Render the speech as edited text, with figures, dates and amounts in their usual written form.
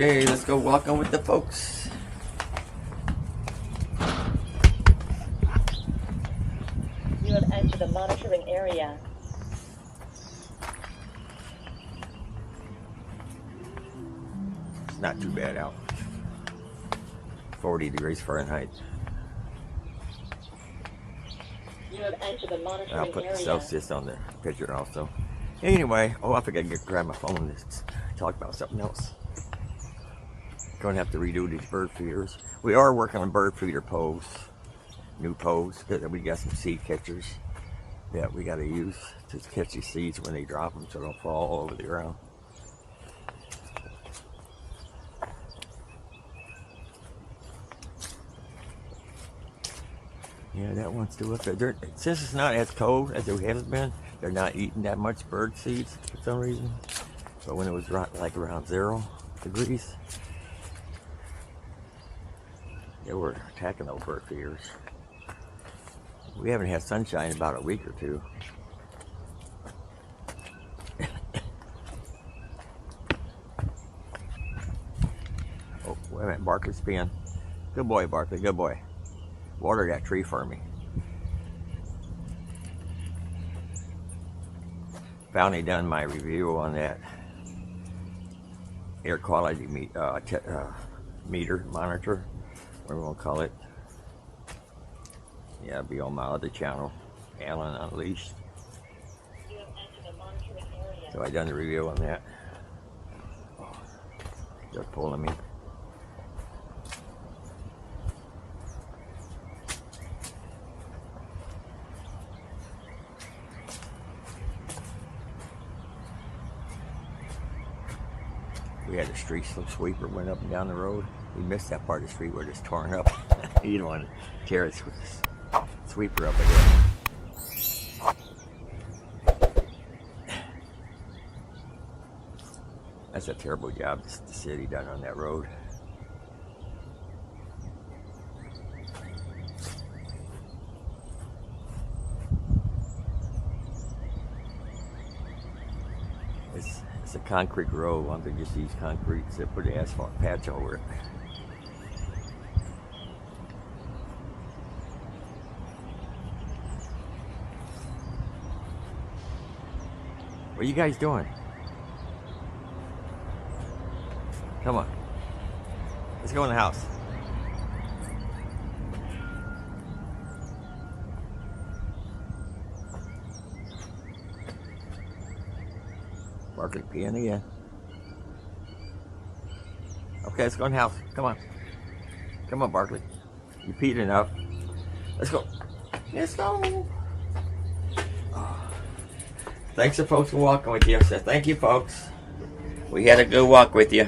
Okay, let's go walking with the folks. You have entered the monitoring area. It's not too bad out. 40 degrees Fahrenheit. You have entered the monitoring I'll put area. the Celsius on the picture also. Anyway, I think I can grab my phone and talk about something else. Gonna have to redo these bird feeders. We are working on bird feeder posts, new posts, because we got some seed catchers that we got to use to catch these seeds when they drop them so they don't fall all over the ground. Yeah, that one's still up there. Since it's not as cold as it has been, they're not eating that much bird seeds for some reason. But when it was like around 0 degrees, they were attacking those bird feeders. We haven't had sunshine in about a week or two. Oh, wait a minute, Barkley's peeing. Good boy, Barkley, good boy. Water that tree for me. Finally done my review on that air quality meter, monitor, whatever we'll call it. Yeah, it'll be on my other channel, Alan Unleashed. So I done the review on that. Oh, they're pulling me. We had a street sweeper went up and down the road. We missed that part of the street where it's torn up. You don't want to tear the sweeper up again. That's a terrible job the city done on that road. It's a concrete road. Why don't they just use concrete instead of put the asphalt patch over it? What are you guys doing? Come on. Let's go in the house. Barkley peeing again. Okay, let's go in the house. Come on. Come on, Barkley. You peed enough. Let's go. Let's go. Oh. Thanks to folks for walking with you. So thank you, folks. We had a good walk with you.